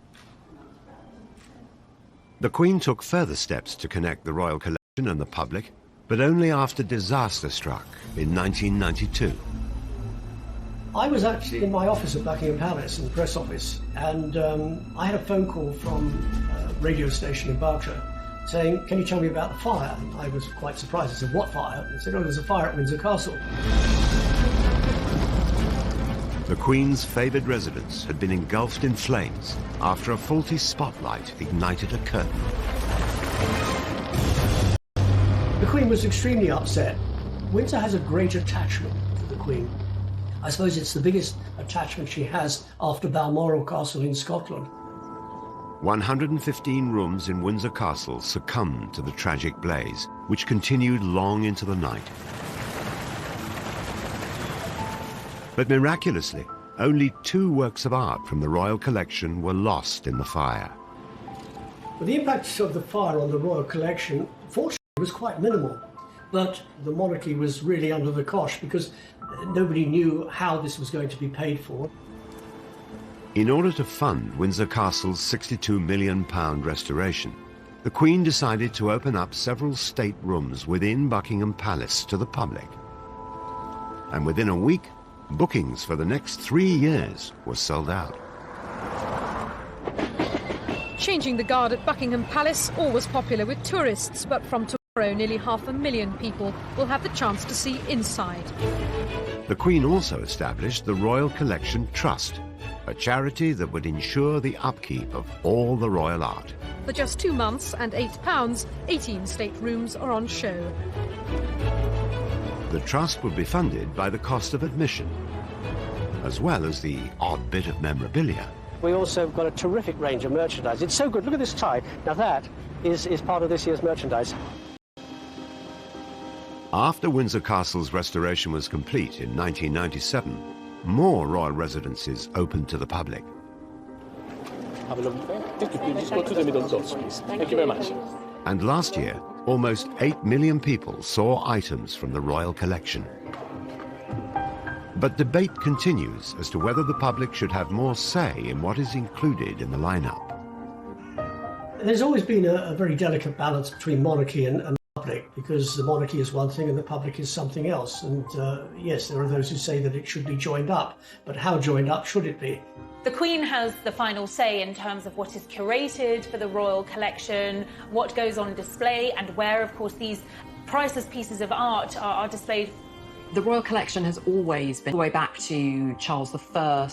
The Queen took further steps to connect the royal collection and the public, but only after disaster struck in 1992. I was actually in my office at Buckingham Palace, in the press office, and I had a phone call from a radio station in Berkshire saying, can you tell me about the fire? And I was quite surprised. I said, what fire? They said, oh, there's a fire at Windsor Castle. The Queen's favoured residence had been engulfed in flames after a faulty spotlight ignited a curtain. The Queen was extremely upset. Windsor has a great attachment to the Queen. I suppose it's the biggest attachment she has after Balmoral Castle in Scotland. 115 rooms in Windsor Castle succumbed to the tragic blaze, which continued long into the night. But miraculously, only 2 works of art from the royal collection were lost in the fire. But the impact of the fire on the royal collection, fortunately, was quite minimal. But the monarchy was really under the cosh because nobody knew how this was going to be paid for. In order to fund Windsor Castle's £62 million restoration, the Queen decided to open up several state rooms within Buckingham Palace to the public. And within a week, bookings for the next 3 years were sold out. Changing the guard at Buckingham Palace, always popular with tourists, but from tomorrow nearly 500,000 people will have the chance to see inside. The Queen also established the Royal Collection Trust, a charity that would ensure the upkeep of all the royal art. For just 2 months and £8, 18 state rooms are on show. The trust would be funded by the cost of admission, as well as the odd bit of memorabilia. We also got a terrific range of merchandise. It's so good. Look at this tie. Now that is part of this year's merchandise. After Windsor Castle's restoration was complete in 1997, more royal residences opened to the public. Have a lovely day. Thank you. Just go to the middle doors, please. Thank you very much. And last year, almost 8 million people saw items from the royal collection. But debate continues as to whether the public should have more say in what is included in the lineup. There's always been a very delicate balance between monarchy and public, because the monarchy is one thing and the public is something else. And yes, there are those who say that it should be joined up, but how joined up should it be? The Queen has the final say in terms of what is curated for the royal collection, what goes on display, and where, of course, these priceless pieces of art are displayed. The royal collection has always been all the way back to Charles I.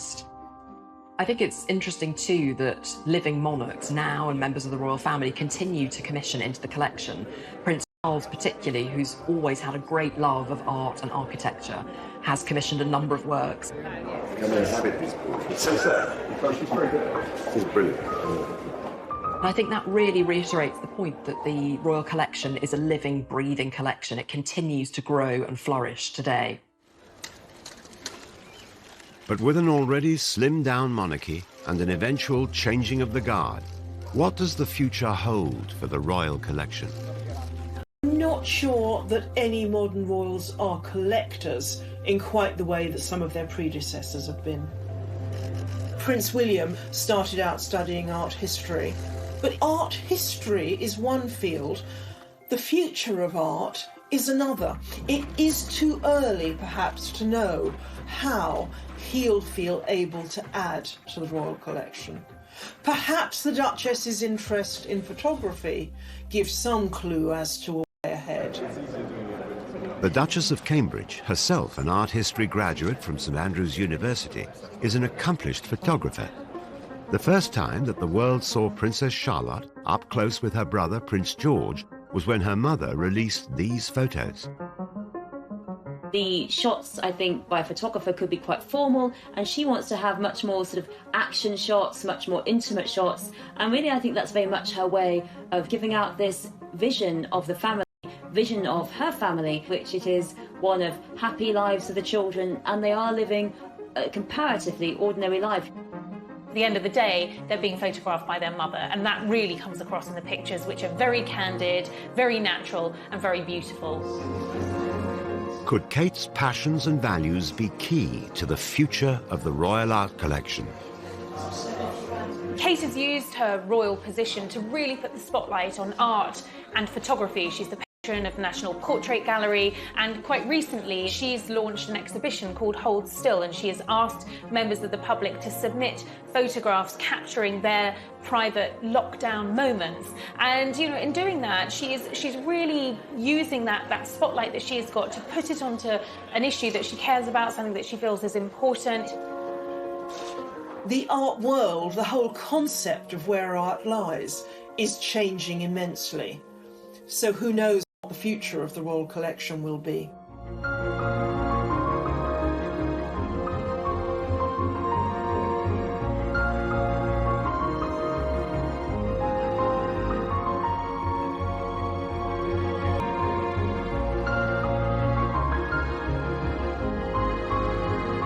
I think it's interesting too that living monarchs now and members of the royal family continue to commission into the collection. Prince Charles particularly, who's always had a great love of art and architecture, has commissioned a number of works. Come and inhabit these portraits. She's very good. She's brilliant. And I think that really reiterates the point that the royal collection is a living, breathing collection. It continues to grow and flourish today. But with an already slimmed-down monarchy and an eventual changing of the guard, what does the future hold for the royal collection? I'm not sure that any modern royals are collectors in quite the way that some of their predecessors have been. Prince William started out studying art history, but art history is one field. The future of art is another. It is too early, perhaps, to know how he'll feel able to add to the royal collection. Perhaps the Duchess's interest in photography gives some clue as to it. The Duchess of Cambridge, herself an art history graduate from St Andrews University, is an accomplished photographer. The first time that the world saw Princess Charlotte up close with her brother Prince George was when her mother released these photos. The shots, I think, by a photographer could be quite formal, and she wants to have much more sort of action shots, much more intimate shots, and really I think that's very much her way of giving out this vision of the family, vision of her family, which it is one of happy lives for the children, and they are living a comparatively ordinary life. At the end of the day, they're being photographed by their mother, and that really comes across in the pictures, which are very candid, very natural, and very beautiful. Could Kate's passions and values be key to the future of the Royal Art Collection? Kate has used her royal position to really put the spotlight on art and photography. She's the patron of the National Portrait Gallery, and quite recently she's launched an exhibition called Hold Still, and she has asked members of the public to submit photographs capturing their private lockdown moments. And you know, in doing that, she's really using that spotlight that she's got to put it onto an issue that she cares about, something that she feels is important. The art world, the whole concept of where art lies, is changing immensely. So who knows what the future of the Royal Collection will be.